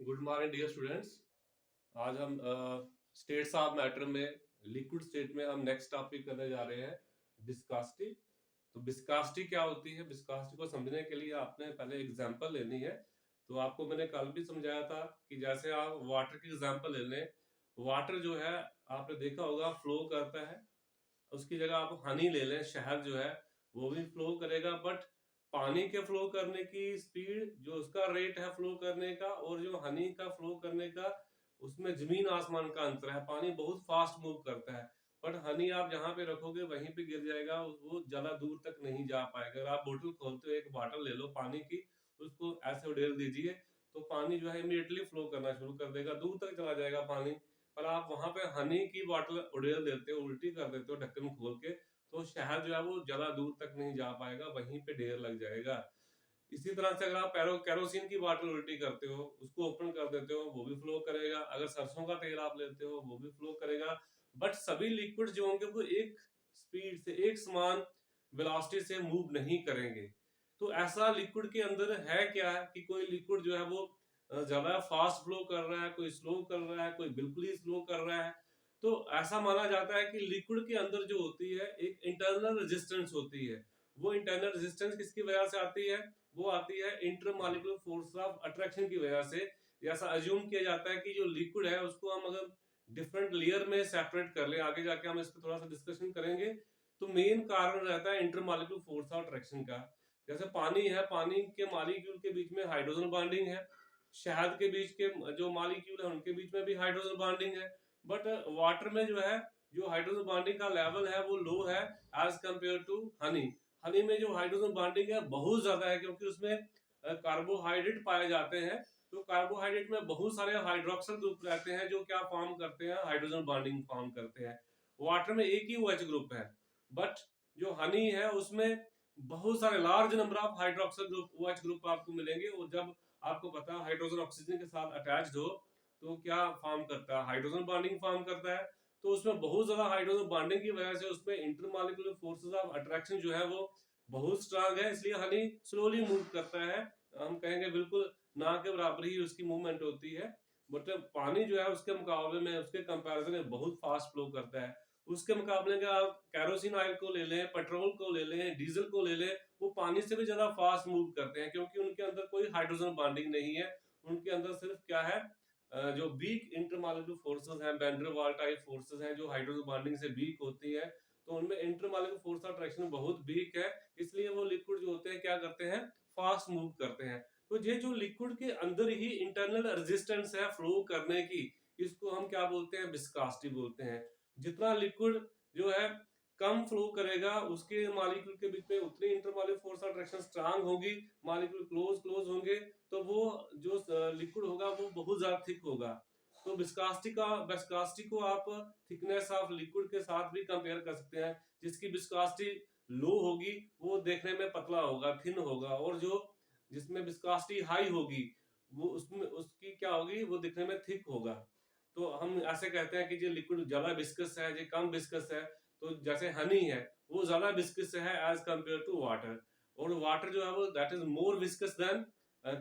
Good morning dear students. आज हम states of matter में लिक्विड स्टेट में हम नेक्स्ट टॉपिक करने जा रहे हैं विस्कोसिटी। तो विस्कोसिटी क्या होती है, विस्कोसिटी को समझने के लिए आपने पहले एग्जांपल लेनी है। तो आपको मैंने कल भी समझाया था कि जैसे आप वाटर की एग्जांपल ले लें। वाटर जो है आपने देखा होगा फ्लो करता है, उसकी जगह आप हनी ले लें, शहद जो है वो भी फ्लो करेगा। बट पानी के फ्लो करने की स्पीड जो उसका रेट है फ्लो करने का और जो हनी का फ्लो करने का, उसमें जमीन आसमान का अंतर है। पानी बहुत फास्ट मूव करता है, बट हनी आप जहां पे रखोगे वहीं पे गिर जाएगा, वो ज्यादा दूर तक नहीं जा पाएगा। अगर आप बोतल खोलते हो, एक बॉटल ले लो पानी की, उसको ऐसे उड़ेल दीजिए तो पानी जो है इमीडिएटली फ्लो करना शुरू कर देगा, दूर तक चला जाएगा पानी। पर आप वहां पे हनी की बॉटल उड़ेल देते हो, उल्टी कर देते हो ढक्कन खोल के, तो शहद जो है वो ज्यादा दूर तक नहीं जा पाएगा, वहीं पे ढेर लग जाएगा। इसी तरह से अगर आप कैरोसिन की बॉटल उल्टी करते हो, उसको ओपन कर देते हो, वो भी फ्लो करेगा। अगर सरसों का तेल आप लेते हो, वो भी फ्लो करेगा। बट सभी लिक्विड जो होंगे वो एक स्पीड से, एक समान वेलोसिटी से मूव नहीं करेंगे। तो ऐसा लिक्विड के अंदर है क्या है कि कोई लिक्विड जो है वो ज्यादा फास्ट फ्लो कर रहा है, कोई स्लो कर रहा है, कोई बिल्कुल ही स्लो कर रहा है। तो ऐसा माना जाता है कि लिक्विड के अंदर जो होती है एक इंटरनल रेजिस्टेंस होती है। वो इंटरनल रेजिस्टेंस किसकी वजह से आती है? वो आती है इंटरमॉलिक्यूलर फोर्स ऑफ अट्रैक्शन की वजह से। ऐसा अज्यूम किया जाता है कि जो लिक्विड है उसको हम अगर डिफरेंट लेयर में सेपरेट कर ले, आगे जाके हम इस पर थोड़ा सा डिस्कशन करेंगे, तो मेन कारण रहता है इंटरमॉलिक्यूलर फोर्स ऑफ अट्रैक्शन का। जैसे पानी है, पानी के मॉलिक्यूल के बीच में हाइड्रोजन बॉन्डिंग है, शहद के बीच के जो मॉलिक्यूल है उनके बीच में भी हाइड्रोजन बॉन्डिंग है। बट वाटर में जो है, जो हाइड्रोजन बॉन्डिंग का लेवल है वो लो है as compare to honey. Honey में जो हाइड्रोजन बॉन्डिंग है बहुत ज्यादा है, क्योंकि उसमें कार्बोहाइड्रेट पाए जाते हैं। तो कार्बोहाइड्रेट में बहुत सारे हाइड्रोक्सल ग्रुप रहते हैं जो क्या फॉर्म करते हैं, हाइड्रोजन बॉन्डिंग फॉर्म करते हैं। वाटर में एक ही OH ग्रुप है, बट जो हनी है उसमें बहुत सारे large number of hydroxyl group, OH group आपको मिलेंगे। और जब आपको पता है हाइड्रोजन ऑक्सीजन के साथ अटैच्ड हो तो क्या फॉर्म करता है, हाइड्रोजन बॉन्डिंग फॉर्म करता है। तो उसमें बहुत ज्यादा हाइड्रोजन बॉन्डिंग की वजह से उसमें इंटरमॉलिक्यूलर फोर्सेस ऑफ अट्रैक्शन जो है वो बहुत स्ट्रांग है, इसलिए हनी स्लोली मूव करता है। हम कहेंगे बिल्कुल ना के बराबर ही उसकी मूवमेंट होती है। बट पानी जो है उसके मुकाबले में, उसके कंपैरिजन में बहुत फास्ट फ्लो करता है। उसके मुकाबले में आप कैरोसिन ऑयल को ले लें, पेट्रोल को ले लें, डीजल को ले लें, वो पानी से भी ज्यादा फास्ट मूव करते हैं, क्योंकि उनके अंदर कोई हाइड्रोजन बॉन्डिंग नहीं है। उनके अंदर सिर्फ क्या है, जो वीक इंटरमॉलिक्यूलर फोर्सेस हैं, वैन डर वाल टाइप फोर्सेस हैं जो हाइड्रोजन बॉन्डिंग से वीक होती है। तो उनमें इंटरमॉलिक्यूलर फोर्स ऑफ अट्रैक्शन बहुत वीक है, इसलिए वो लिक्विड जो होते हैं क्या करते हैं, फास्ट मूव करते हैं। तो ये जो लिक्विड के अंदर ही इंटरनल रेजिस्टेंस है फ्लो करने की, इसको हम क्या बोलते हैं, विस्कोसिटी बोलते हैं। जितना लिक्विड जो है कम फ्लो करेगा, उसके मॉलिक्यूल के बीच में उतनी intermolecular force of attraction strong होगी, मॉलिक्यूल क्लोज क्लोज होंगे, तो वो जो लिक्विड होगा वो बहुत ज्यादा थिक होगा। तो विस्कोसिटी को आप थिकनेस ऑफ लिक्विड के साथ भी कंपेयर कर सकते हैं। जिसकी विस्कोसिटी लो होगी वो देखने में पतला होगा, थिन होगा, और जो जिसमें विस्कोसिटी हाई होगी वो उसमें उसकी क्या होगी, वो दिखने में थिक होगा। तो हम ऐसे कहते हैं कि जो लिक्विड ज्यादा विस्कस है, जो कम विस्कस है। तो जैसे हनी है वो ज्यादा विस्कस है एज कंपेयर टू वाटर, और वाटर जो है वो that is more viscous than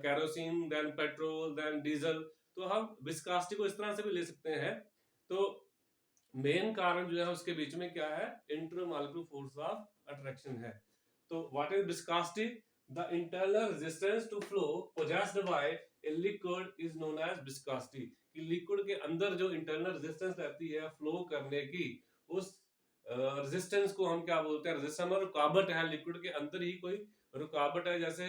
kerosene, than petrol, than diesel. तो हम विस्कोसिटी को इस तरह से भी ले सकते हैं। तो मेन कारण जो है उसके बीच में क्या है, इंटरमॉलिक्यूलर फोर्स ऑफ अट्रैक्शन है। तो what is viscosity? The internal resistance to flow possessed by a liquid is known as viscosity. कि लिक्विड के अंदर जो इंटरनल रेजिस्टेंस रहती है फ्लो करने की, उस रेजिस्टेंस को हम क्या बोलते हैं, रेजिस्टेंस में रुकावट है, लिक्विड के अंदर ही कोई रुकावट है। जैसे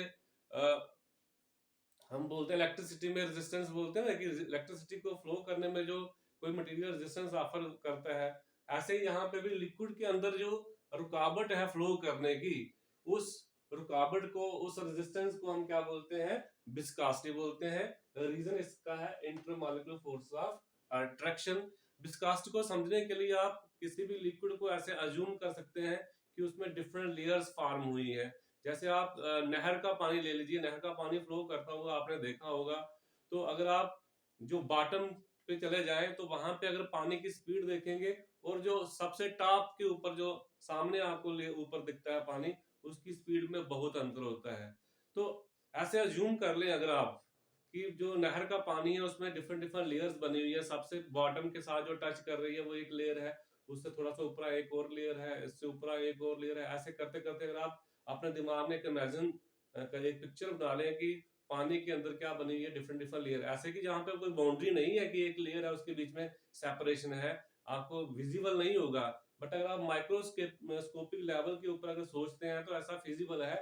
हम बोलते हैं इलेक्ट्रिसिटी में रेजिस्टेंस बोलते हैं ना, कि इलेक्ट्रिसिटी को फ्लो करने में जो कोई मटेरियल रेजिस्टेंस ऑफर करता है, ऐसे ही यहाँ पे भी लिक्विड के अंदर जो रुकावट है फ्लो करने की, उस रुकावट को, उस रेजिस्टेंस को हम क्या बोलते हैं, विस्कोसिटी बोलते हैं। रीजन इसका है intermolecular force of attraction. Viscosity को समझने के लिए आप किसी भी लिक्विड को ऐसे अज्यूम कर सकते हैं कि उसमें डिफरेंट लेयर्स फॉर्म हुई है। जैसे आप नहर का पानी ले लीजिए, नहर का पानी फ्लो करता हुआ आपने देखा होगा। तो अगर आप जो बॉटम पे चले जाएं तो वहां पे अगर पानी की स्पीड देखेंगे, और जो सबसे टॉप के ऊपर जो सामने आपको ऊपर दिखता है पानी, उसकी स्पीड में बहुत अंतर होता है। तो ऐसे अज्यूम कर लें अगर आप कि जो नहर का पानी है उसमें डिफरेंट डिफरेंट लेयर्स बनी हुई है। सबसे बॉटम के साथ जो टच कर रही है वो एक लेयर है, उससे थोड़ा सा ऊपर एक और लेयर है, इससे ऊपर एक और लेयर है। ऐसे करते करते अगर आप अपने दिमाग में एक इमेजिन एक पिक्चर बना लें कि पानी के अंदर क्या बनी हुई है, डिफरेंट डिफरेंट लेयर, ऐसे कि जहाँ पे कोई बाउंड्री नहीं है कि एक लेयर है उसके बीच में सेपरेशन है, आपको विजिबल नहीं होगा। बट अगर आप माइक्रोस्कोपिक लेवल के ऊपर अगर सोचते हैं तो ऐसा फिजिबल है,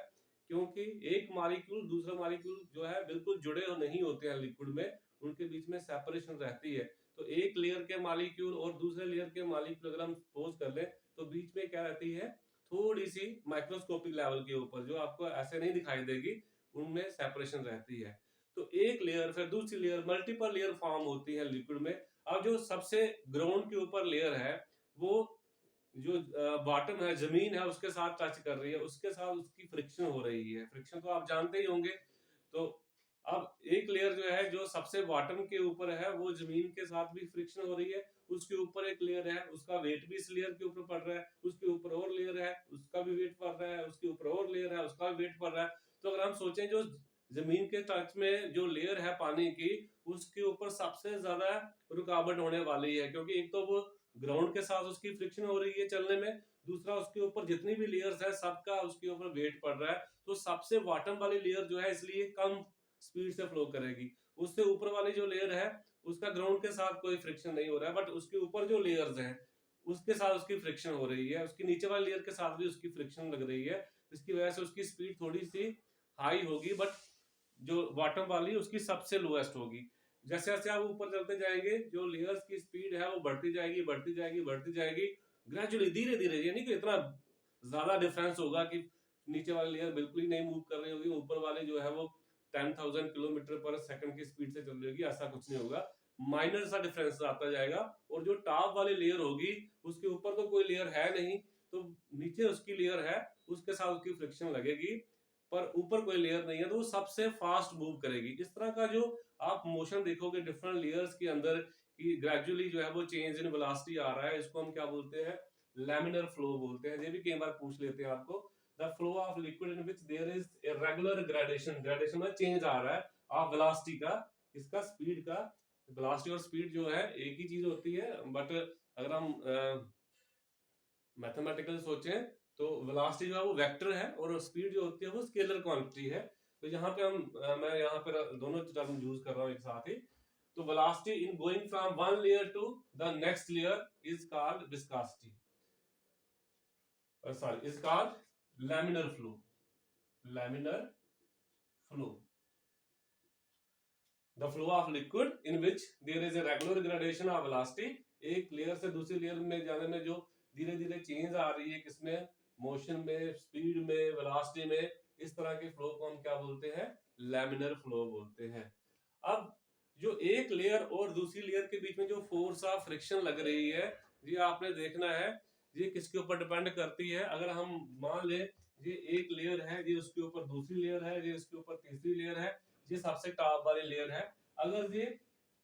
क्योंकि एक मॉलिक्यूल दूसरा मॉलिक्यूल जो है बिल्कुल जुड़े नहीं होते हैं लिक्विड में, उनके बीच में सेपरेशन रहती है। तो एक लेयर के मॉलिक्यूल और दूसरे लेयर के मॉलिक्यूल अगर हम सपोज कर लें तो बीच में क्या रहती है, थोड़ी सी माइक्रोस्कोपिक लेवल के ऊपर जो आपको ऐसे नहीं दिखाई देगी, उनमें सेपरेशन रहती है। तो एक लेयर फिर दूसरी लेयर, मल्टीपल लेयर फॉर्म होती है लिक्विड में। अब जो सबसे ग्राउंड के ऊपर लेयर है वो जो बॉटम है, जमीन है, उसके साथ टच कर रही है, उसके साथ उसकी फ्रिक्शन हो रही है। फ्रिक्शन तो आप जानते ही होंगे। तो अब एक लेयर जो है जो सबसे बॉटम के ऊपर है वो जमीन के साथ भी फ्रिक्शन हो रही है, उसके ऊपर एक लेयर है उसका वेट भी इस लेयर के ऊपर पड़ रहा है, उसके ऊपर और लेयर है उसका भी वेट पड़ रहा है, उसके ऊपर और लेयर है उसका भी वेट पड़ रहा है। तो अगर हम सोचें जो जमीन के टच में जो लेयर है पानी की, उसके ऊपर सबसे ज्यादा रुकावट होने वाली है, क्योंकि एक तो वो ग्राउंड के साथ उसकी फ्रिक्शन हो रही है चलने में, दूसरा उसके ऊपर जितनी भी लेयर्स है सबका उसके ऊपर वेट पड़ रहा है। तो सबसे बॉटम वाली लेयर जो है इसलिए कम स्पीड से फ्लो करेगी। उससे ऊपर वाली जो लेयर है उसका ग्राउंड के साथ कोई फ्रिक्शन नहीं हो रहा है, बट उसके ऊपर जो लेयर्स हैं उसके साथ उसकी फ्रिक्शन हो रही है, उसकी नीचे वाली लेयर के साथ भी उसकी फ्रिक्शन लग रही है। इसकी वजह से उसकी स्पीड थोड़ी सी हाई होगी, बट जो बॉटम वाली उसकी सबसे लोएस्ट होगी। जैसे जैसे आप ऊपर चलते जाएंगे जो लेयर्स की स्पीड है वो बढ़ती जाएगी बढ़ती जाएगी बढ़ती जाएगी, ग्रेजुअली धीरे धीरे, ये नहीं कि इतना ज्यादा डिफरेंस होगा कि नीचे वाली लेयर बिल्कुल ही नहीं मूव कर रही होगी, ऊपर वाली जो है वो 10,000 किलोमीटर पर सेकंड की स्पीड से चल रही होगी, ऐसा कुछ नहीं होगा। माइनर सा डिफरेंस आता जाएगा। और जो टॉप वाली लेयर होगी उसके ऊपर तो कोई लेयर है नहीं, तो नीचे उसकी लेयर है, उसके साथ उसकी फ्रिक्शन लगेगी, पर ऊपर कोई लेयर नहीं है तो वो सबसे फास्ट मूव करेगी। इस तरह का जो आप मोशन देखोगे डिफरेंट लेयर्स के अंदर कि ग्रेजुअली जो है वो चेंज इन वेलोसिटी आ रहा है, इसको हम क्या बोलते हैं, लैमिनर फ्लो बोलते हैं। ये भी कई बार पूछ लेते हैं आपको, the flow of liquid in which there is a regular gradation, gradation में चेंज आ रहा है ऑफ वेलोसिटी का, किसका, स्पीड का। वेलोसिटी और स्पीड जो है एक ही चीज होती है, बट अगर हम मैथमेटिकल सोचें तो वेलोसिटी जो है वो वेक्टर है और स्पीड जो होती है वो स्केलर क्वांटिटी है। तो यहाँ पे मैं यहाँ पे दोनों टर्म यूज कर रहा हूँ एक साथ ही। तो velocity in going from one layer to the next layer is called viscosity, sorry is called laminar flow, laminar flow, the flow of liquid in which there is a regular gradation of velocity. एक layer से दूसरी layer में जाने में जो धीरे धीरे change आ रही है, किसमें, मोशन में, स्पीड में, वेलोसिटी में, इस तरह के फ्लो को हम क्या बोलते हैं, लैमिनर फ्लो बोलते हैं। अब जो एक लेयर और दूसरी लेयर के बीच में जो फोर्स ऑफ फ्रिक्शन लग रही है, ये आपने देखना है, ये किसके ऊपर डिपेंड करती है। अगर हम मान ले ये एक लेयर है, ये उसके ऊपर दूसरी लेयर है, ये इसके ऊपर तीसरी लेयर है, ये सबसे टॉप वाली लेयर है। अगर ये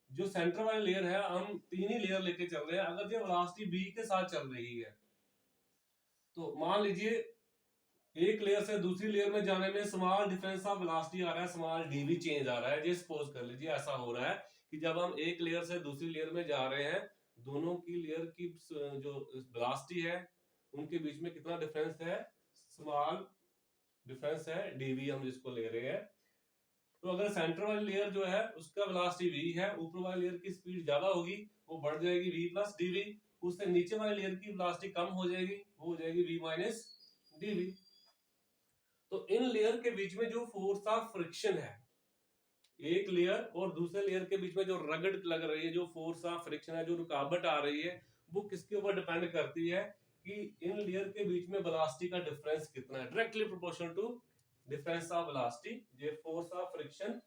जो सेंटर वाली लेयर है, हम तीन ही लेयर लेके चल रहे हैं, अगर ये वेलोसिटी v के साथ चल रही है तो मान लीजिए एक लेयर से दूसरी लेयर में जाने में स्मॉल डिफरेंस ऑफ वेलोसिटी आ रहा है, स्मॉल dv चेंज आ रहा है। ये सपोज कर लीजिए ऐसा हो रहा है कि जब हम एक लेयर से दूसरी लेयर में जा रहे हैं, दोनों की लेयर की जो वेलोसिटी है उनके बीच में कितना डिफरेंस है, स्मॉल डिफरेंस है, dv हम जिसको ले रहे हैं। तो अगर सेंटर वाली लेयर जो है उसका वेलोसिटी v है, ऊपर वाली लेयर की स्पीड ज्यादा होगी, वो बढ़ जाएगी v प्लस dv, उससे नीचे वाली लेयर की वेलोसिटी कम हो जाएगी, वो हो जाएगी v माइनस dv। तो इन लेयर के बीच में जो फोर्स ऑफ फ्रिक्शन है, एक लेयर और दूसरे लेयर के बीच में जो रगड़ लग रही है, जो फोर्स ऑफ फ्रिक्शन है, जो रुकावट आ रही है, वो किसके ऊपर डिपेंड करती है कि इन लेयर के बीच में वेलोसिटी का डिफरेंस कितना है, directly proportional to difference of velocity. ये फोर्स ऑफ फ्रिक्शन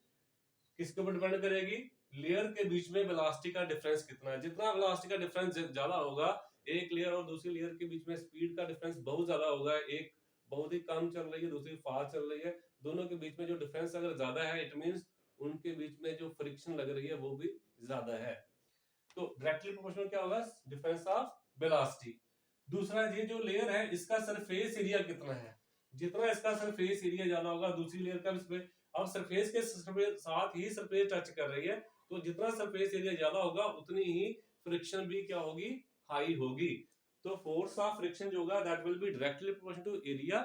किसके ऊपर डिपेंड करेगी, लेयर के बीच में वेलोसिटी का डिफरेंस कितना है। जितना वेलोसिटी का डिफरेंस ज्यादा होगा, एक लेयर और दूसरी लेयर के बीच में स्पीड का डिफरेंस बहुत ज्यादा होगा, एक बहुत ही कम चल रही है, दूसरी फास्ट चल रही है, दोनों के बीच में जो डिफरेंस अगर ज्यादा है, इट मींस उनके बीच में जो फ्रिक्शन लग रही है वो भी ज्यादा है। तो डायरेक्टली प्रोपोर्शनल क्या होगा, डिफरेंस ऑफ वेलोसिटी। दूसरा, ये जो लेयर है इसका सरफेस एरिया कितना है, जितना इसका सरफेस एरिया ज्यादा होगा दूसरी लेयर का, इस पे अब सरफेस के साथ ही सरफेस टच कर रही है, तो जितना सरफेस एरिया ज्यादा होगा उतनी ही फ्रिक्शन भी क्या होगी, हाई होगी। तो फोर्स ऑफ फ्रिक्शन जो होगा that will be directly proportional to area,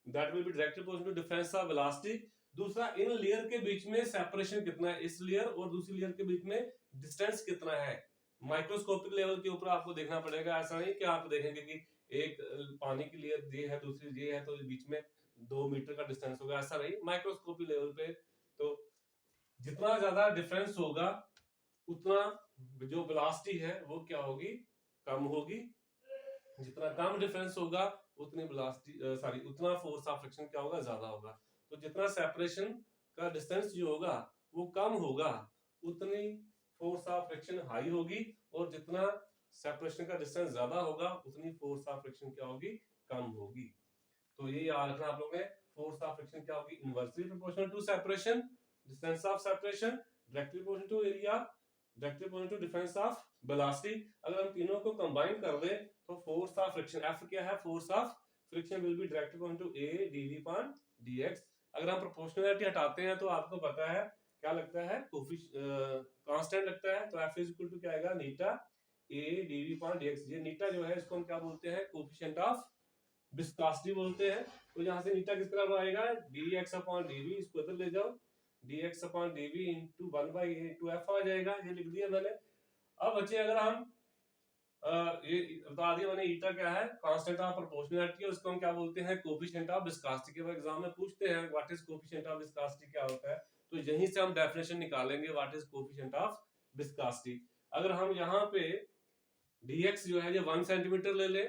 that will be directly proportional to difference of velocity. दूसरा, इन लेयर के बीच में सेपरेशन कितना है, इस लेयर और दूसरी लेयर के बीच में डिस्टेंस कितना है। माइक्रोस्कोपिक लेवल के ऊपर आपको देखना पड़ेगा, ऐसा नहीं कि आप देखेंगे कि एक पानी की लेयर ये है दूसरी ये है तो बीच में 2 मीटर का डिस्टेंस होगा, ऐसा नहीं। माइक्रोस्कोपिक लेवल पे तो जितना ज्यादा डिफरेंस होगा उतना जो वेलोसिटी है वो क्या होगी, कम होगी। जितना कम डिफरेंस होगा उतनी वेलोसिटी सॉरी उतना फोर्स ऑफ फ्रिक्शन क्या होगा, ज्यादा होगा। तो जितना सेपरेशन का डिस्टेंस जो होगा वो कम होगा उतनी फोर्स ऑफ फ्रिक्शन हाई होगी, और जितना सेपरेशन का डिस्टेंस ज्यादा होगा उतनी फोर्स ऑफ फ्रिक्शन क्या होगी, कम होगी। तो ये याद रखना आप लोगों ने, फोर्स ऑफ फ्रिक्शन क्या होगी, inversely proportional to separation, distance of separation, directly proportional to area, directly proportional to difference of velocity. अगर हम तीनों को कंबाइन कर दें तो फोर्स ऑफ फ्रिक्शन एफ क्या है, force of friction will be directly proportional to A dv upon dx. अगर हम प्रोपोर्शनलिटी हटाते हैं तो आपको पता है क्या लगता है, कांस्टेंट लगता है, तो एफ इज इक्वल टू क्या आएगा, नीटा ए डीवी अपॉन डीएक्स। ये नीटा जो है इसको हम क्या बोलते हैं, कोफिशिएंट ऑफ विस्कोसिटी बोलते हैं। तो यहाँ से नीटा किस तरह आएगा, dx अपॉन dv, इसको इधर ले जाओ, dx upon dv into 1/a into f आ जाएगा, ये लिख दिया मैंने। अब बच्चे अगर हम ये बता दिया मैंने, ईटा क्या है, कांस्टेंट ऑफ प्रोपोर्शनलिटी, उसको हम क्या बोलते हैं, कोफिशिएंट ऑफ विस्कोसिटी। के एग्जाम में पूछते हैं what is coefficient of viscosity क्या होता है, तो यहीं से हम डेफिनेशन निकालेंगे what is coefficient of viscosity. अगर हम यहाँ पे dx जो है ये 1 सेंटीमीटर ले ले,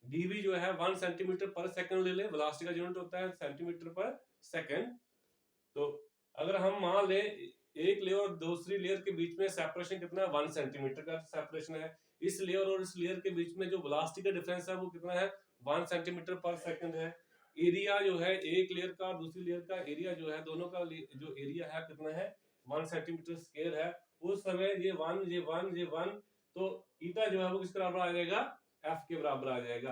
dv जो है 1 सेंटीमीटर पर सेकंड ले ले, वेलोसिटी का यूनिट होता है सेंटीमीटर पर सेकंड। तो अगर हम मान ले एक लेयर और दूसरी लेयर के बीच में सेपरेशन कितना है, 1 सेंटीमीटर का सेपरेशन है। इस लेयर और इस लेयर के बीच में जो वेलोसिटी का डिफरेंस है वो कितना है, 1 सेंटीमीटर पर सेकंड है। एरिया जो है एक लेयर का और दूसरी लेयर का एरिया जो है, दोनों का जो एरिया है कितना है, 1 सेंटीमीटर स्क्वायर है। उस समय ये 1 तो ईटा जो है वो किस बराबर आ जाएगा, एफ के बराबर आ जाएगा।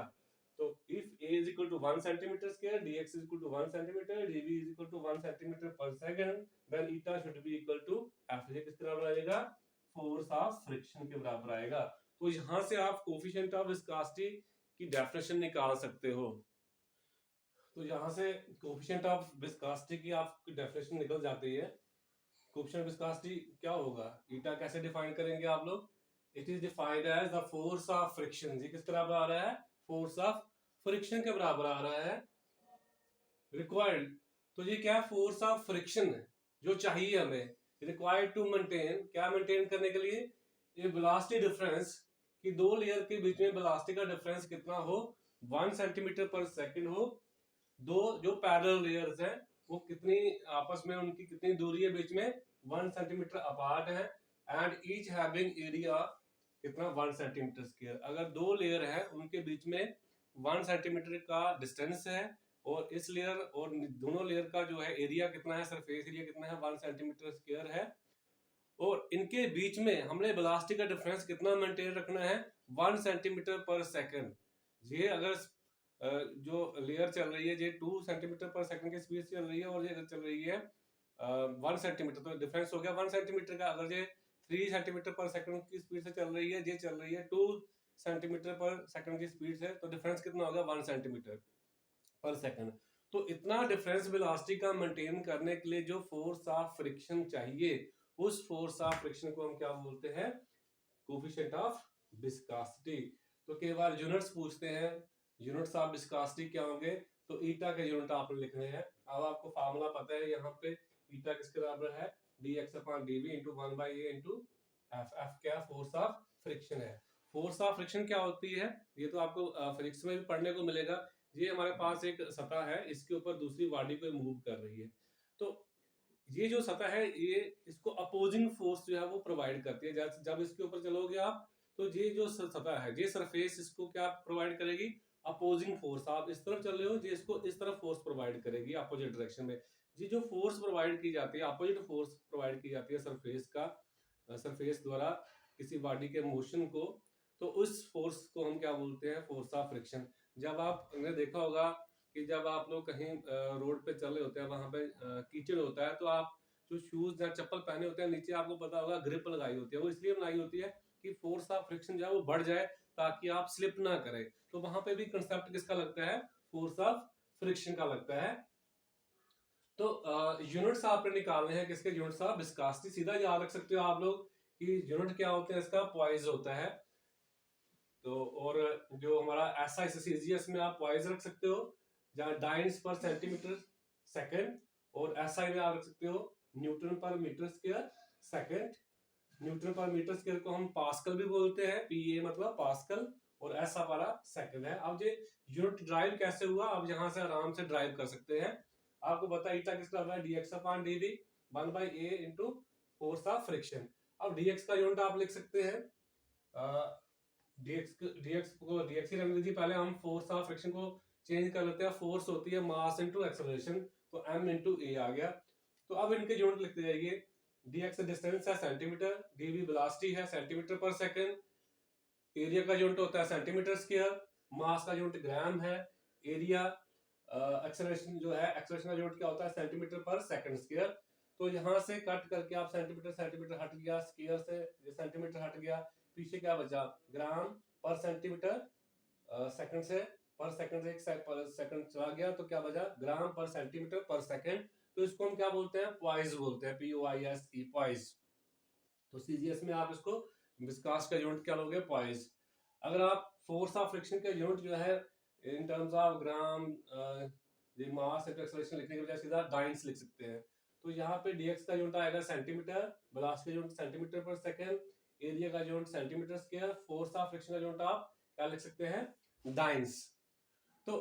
तो if a is equal to 1 centimeter square, dx is equal to 1 centimeter, dv is equal to 1 centimeter per second, then eta should be equal to f। ये किसके बराबर आएगा, फोर्स ऑफ फ्रिक्शन के बराबर आएगा। तो यहां से आप कोफिशिएंट ऑफ विस्कोसिटी की डेफिनेशन निकाल सकते हो। तो यहां से कोफिशिएंट ऑफ विस्कोसिटी की आपकी डेफिनेशन निकल जाती है। कोफिशिएंट विस्कोसिटी क्या होगा, ईटा कैसे डिफाइन करेंगे आप लोग, it is defined as the force of friction. ये किस बराबर आ रहा है, फोर्स ऑफ फ्रिक्शन के बराबर आ रहा है रिक्वायर्ड। तो ये क्या फोर्स ऑफ फ्रिक्शन है जो चाहिए हमें, रिक्वायर्ड टू मेंटेन, क्या मेंटेन करने के लिए, ये वेलोसिटी डिफरेंस कि दो लेयर के बीच में वेलोसिटी का डिफरेंस कितना हो, 1 सेंटीमीटर पर सेकंड हो। दो जो पैरेलल लेयर्स हैं वो कितनी आपस में उनकी कितनी दूरी है बीच में, 1 सेंटीमीटर अपार्ट है, एंड ईच हैविंग एरिया कितना, 1 सेंटीमीटर स्क्वायर। अगर दो लेयर है उनके बीच में 1 सेंटीमीटर का डिस्टेंस है, और इस लेयर और दोनों लेयर का जो है एरिया कितना है, सरफेस एरिया कितना है, 1 सेंटीमीटर स्क्वायर है, और इनके बीच में हमने वेलोसिटी का डिफरेंस कितना मेंटेन रखना है, 1 सेंटीमीटर पर सेकंड। ये अगर जो लेयर चल रही है ये 2 सेंटीमीटर पर सेकंड की स्पीड से चल रही है, और ये चल रही है 1 सेंटीमीटर, तो डिफरेंस हो गया 1 सेंटीमीटर का। अगर ये 3 सेंटीमीटर पर सेकंड की स्पीड से चल रही है, ये चल रही है 2 सेंटीमीटर पर सेकंड की स्पीड से, तो डिफरेंस कितना होगा, 1 सेंटीमीटर पर सेकंड। तो इतना डिफरेंस वेलोसिटी का मेंटेन करने के लिए जो फोर्स ऑफ फ्रिक्शन चाहिए, उस फोर्स ऑफ फ्रिक्शन को हम क्या बोलते हैं, कोफिशिएंट ऑफ विस्कोसिटी। तो कई बार यूनिट्स पूछते हैं, यूनिट्स ऑफ विस्कोसिटी क्या होंगे, तो ईटा के यूनिट आपने लिखने हैं। अब आपको फार्मूला पता है, यहाँ पे ईटा किसके बराबर है, dx upon dv into 1/a into F. F क्या, फोर्स ऑफ फ्रिक्शन है। फोर्स ऑफ फ्रिक्शन क्या होती है, ये तो आपको फिजिक्स में भी पढ़ने को मिलेगा। ये हमारे पास एक सतह है, इसके ऊपर दूसरी बॉडी को मूव कर रही है, तो ये जो सतह है ये इसको अपोजिंग फोर्स जो है वो प्रोवाइड करती है। जब इसके ऊपर चलोगे आप, तो ये जो सतह है, ये सरफेस इसको क्या प्रोवाइड करेगी, अपोजिंग फोर्स। आप इस तरफ चल रहे हो, ये इसको इस तरफ फोर्स प्रोवाइड करेगी अपोजिट डायरेक्शन में। ये जो फोर्स प्रोवाइड की जाती है, अपोजिट फोर्स प्रोवाइड की जाती है सरफेस द्वारा किसी बॉडी के मोशन को, तो उस फोर्स को हम क्या बोलते हैं, फोर्स ऑफ फ्रिक्शन। जब आपने देखा होगा कि जब आप लोग कहीं रोड पे चल रहे होते हैं, वहां पे कीचड़ होता है, तो आप जो शूज या चप्पल पहने होते हैं, नीचे आपको पता होगा ग्रिप लगाई होती है, वो इसलिए बनाई होती है कि फोर्स ऑफ फ्रिक्शन जो है वो बढ़ जाए, ताकि आप स्लिप ना करें। तो वहां पे भी कंसेप्ट किसका लगता है, फोर्स ऑफ फ्रिक्शन का लगता है। तो यूनिट्स आपने निकालने हैं, किसके यूनिट्स ऑफ विस्कोसिटी, सीधा याद रख सकते हो आप लोग कि यूनिट क्या होते हैं, इसका पॉइज होता है। तो और जो हमारा एसआई सीजीएस में आप पॉइज रख सकते हो, जहाँ डाइन्स पर सेंटीमीटर सेकंड, और एसआई में आप रख सकते हो न्यूटन पर मीटर स्क्वायर सेकंड। न्यूटन पर मीटर स्क्वायर को हम पास्कल भी बोलते हैं, पीए मतलब पास्कल, और एस हमारा सेकंड है। अब ये यूनिट ड्राइव कैसे हुआ, अब यहाँ से आराम से ड्राइव कर सकते हैं। आपको पता है ईटा किसका होता है, dx upon dv 1/a into force of friction. अब डीएक्स का यूनिट आप लिख सकते हैं, डीएक्स को डीएक्स ही रहने दीजिए, पहले हम फोर्स ऑफ फ्रिक्शन को चेंज कर लेते हैं। फोर्स होती है मास इनटू एक्सेलरेशन, तो m इनटू a आ गया। तो अब इनके यूनिट लिखते जाइए, dx डिस्टेंस है सेंटीमीटर, dv वेलोसिटी है सेंटीमीटर पर सेकंड, एरिया का यूनिट होता है सेंटीमीटर स्क्वायर, मास का यूनिट ग्राम है, एरिया एक्सेलरेशन जो है, एक्सेलरेशन का यूनिट क्या होता है, सेंटीमीटर पर सेकंड स्क्वायर। तो यहाँ से कट करके आप सेंटीमीटर सेंटीमीटर हट गया, स्क्वायर से ये सेंटीमीटर हट गया, पीछे क्या बचा, ग्राम पर सेंटीमीटर, सेकंड से पर सेकंड से एक सेकंड चला गया, तो क्या बचा, ग्राम पर सेंटीमीटर पर सेकंड। तो इसको हम क्या बोलते हैं, पॉइज बोलते हैं, POISE पॉइज। तो सीजीएस में आप इसको विस्कास का यूनिट क्या लोगे, पॉइज। अगर आप फोर्स ऑफ फ्रिक्शन का यूनिट जो है इन टर्म्स ऑफ ग्राम, ये मास इनटू एक्सेलरेशन लिखने के बजाय सीधा डाइन्स लिख सकते हैं। तो यहाँ पे डीएक्स का यूनिट आएगा सेंटीमीटर, वेलोसिटी का यूनिट सेंटीमीटर पर सेकंड, एरिया का unit centimetre square, force of friction का यूनिट आप क्या लिख सकते हैं, डाइन्स। तो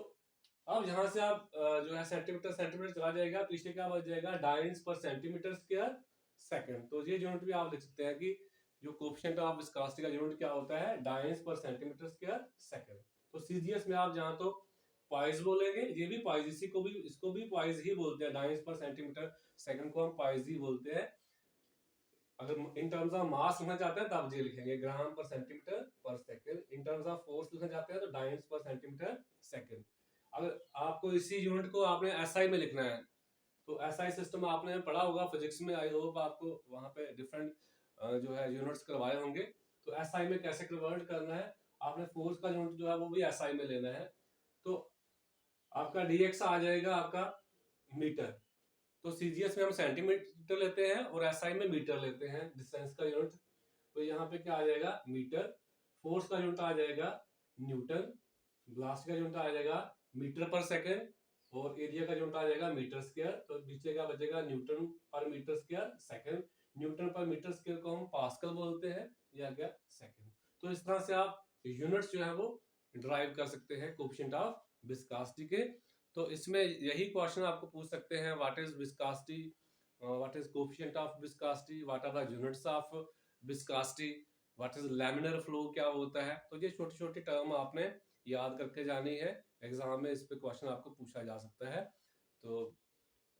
अब यहाँ से आप जो है सेंटीमीटर सेंटीमीटर चला जाएगा, पीछे क्या बच जाएगा, डाइन्स पर सेंटीमीटर स्क्वायर सेकंड। तो ये यूनिट भी आप लिख सकते हैं कि जो कोएफिशिएंट ऑफ विस्कोसिटी का यूनिट क्या होता है, डाइन्स पर सेंटीमीटर स्क्वायर सेकंड। तो सीजीएस में आप जहाँ तो पॉइज बोलेंगे, ये भी पॉइज, इसी को भी, इसको भी पॉइज ही बोलते हैं, डाइन्स पर सेंटीमीटर सेकंड को हम पॉइज ही बोलते हैं। अगर इन टर्म्स ऑफ मास लिखना चाहते हैं तब ये लिखेंगे ग्राम पर सेंटीमीटर पर second. In terms of force लिखना चाहते हैं तो डाइन्स पर सेंटीमीटर सेकंड। अगर आपको इसी यूनिट को आपने एसआई में लिखना है, तो एसआई सिस्टम आपने पढ़ा होगा फिजिक्स में, आई होप आपको वहां पे डिफरेंट जो है यूनिट्स करवाए होंगे। तो एसआई में कैसे कन्वर्ट करना है, आपने फोर्स का यूनिट जो है वो भी एसआई में लेना है। तो आपका डीएक्स आ जाएगा आपका मीटर। तो सीजीएस में हम सेंटीमीटर लेते हैं और एसआई में मीटर लेते हैं, डिस्टेंस का यूनिट। तो यहाँ पे क्या आ जाएगा, मीटर। फोर्स का यूनिट आ जाएगा न्यूटन, वेलोसिटी का यूनिट आ जाएगा मीटर पर सेकंड, और एरिया का यूनिट आ जाएगा मीटर स्क्वायर। तो पीछे क्या बचेगा, न्यूटन पर मीटर स्क्वायर सेकंड। न्यूटन पर मीटर स्क्वायर को हम पास्कल बोलते हैं, ये आ गया सेकंड। तो इस तरह से आप यूनिट्स जो है वो ड्राइव कर सकते हैं कोएफिशिएंट ऑफ विस्कोसिटी के। तो इसमें यही क्वेश्चन आपको पूछ सकते हैं, what is viscosity, what is coefficient of viscosity, what are the units of viscosity, what is laminar flow क्या होता है। तो ये छोटी छोटी टर्म आपने याद करके जानी है, एग्जाम में इस पे क्वेश्चन आपको पूछा जा सकता है। तो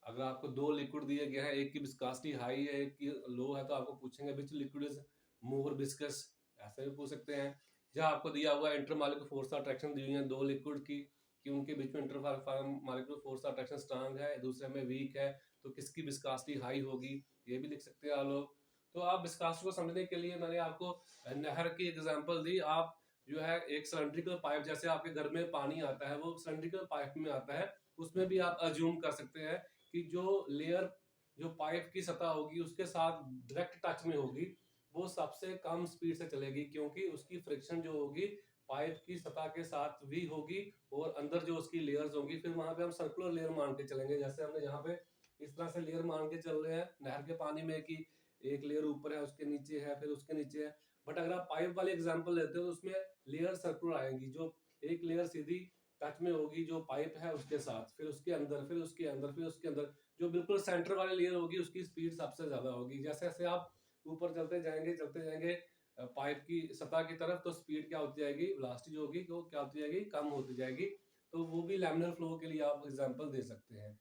अगर आपको दो लिक्विड दिए गए हैं, एक की विस्कोसिटी हाई है एक की लो है, तो आपको पूछेंगे विच लिक्विड इज मोर विस्कस, ऐसे भी पूछ सकते हैं। जहाँ आपको दिया हुआ इंटरमॉलिक्यूलर फोर्स ऑफ अट्रैक्शन दी हुई है दो लिक्विड की, कि उनके बीच में intermolecular force of attraction strong है, दूसरे में वीक है, तो किसकी विस्कोसिटी हाई होगी, ये भी लिख सकते हैं आप लोग। तो आप विस्कोसिटी को समझने के लिए मैंने आपको नहर की एग्जांपल दी। आप जो है एक सिलेंड्रिकल पाइप, जैसे आपके घर में पानी आता है वो सिलेंड्रिकल पाइप में आता है, उसमें भी आप अज्यूम कर सकते हैं कि जो लेयर जो पाइप की सतह होगी उसके साथ डायरेक्ट टच में होगी, वो सबसे कम स्पीड से चलेगी, क्योंकि उसकी फ्रिक्शन जो होगी पाइप की सतह के साथ भी होगी, और अंदर जो उसकी लेयर्स होंगी, फिर वहां पे हम सर्कुलर लेयर मान के चलेंगे। जैसे हमने यहाँ पे इस तरह से लेयर मान के चल रहे हैं नहर के पानी में, कि एक लेयर ऊपर है, उसके नीचे है, फिर उसके नीचे है। बट अगर आप पाइप वाले एग्जाम्पल लेते हो तो उसमें लेयर सर्कुलर आएंगी, जो एक लेयर सीधी टच में होगी जो पाइप है उसके साथ, फिर उसके अंदर, फिर उसके अंदर, फिर उसके अंदर, जो बिल्कुल सेंटर वाली लेयर होगी उसकी स्पीड सबसे ज्यादा होगी। जैसे जैसे आप ऊपर चलते जाएंगे पाइप की सतह की तरफ, तो स्पीड क्या होती जाएगी, वेलोसिटी जो होगी वो क्या होती जाएगी, कम होती जाएगी। तो वो भी लैमिनर फ्लो के लिए आप एग्जांपल दे सकते हैं।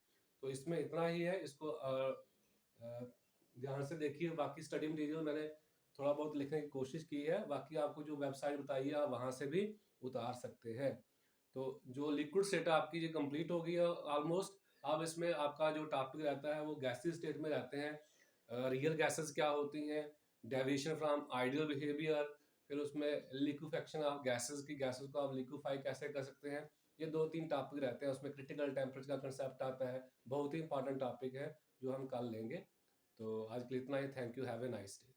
तो इसमें इतना ही है, इसको ध्यान से देखिए। बाकी स्टडी मटेरियल मैंने थोड़ा बहुत लिखने की कोशिश की है, बाकी आपको जो वेबसाइट बताई है आप वहां से भी उतार सकते हैं। तो जो लिक्विड स्टेट आपकी ये कंप्लीट होगी ऑलमोस्ट। अब इसमें आपका जो टॉपिक रहता है वो गैसेस स्टेट में रहते हैं। रियल गैसेस क्या होती हैं, डेविएशन फ्रॉम आइडियल बिहेवियर, फिर उसमें लिक्विफेक्शन ऑफ गैसेस को आप लिक्विफाई कैसे कर सकते हैं। ये 2-3 टॉपिक रहते हैं, उसमें क्रिटिकल टेम्परेचर का कंसेप्ट आता है। बहुत ही इंपॉर्टेंट टॉपिक है जो हम कल लेंगे। तो आज के लिए इतना ही। Thank you, have a nice day.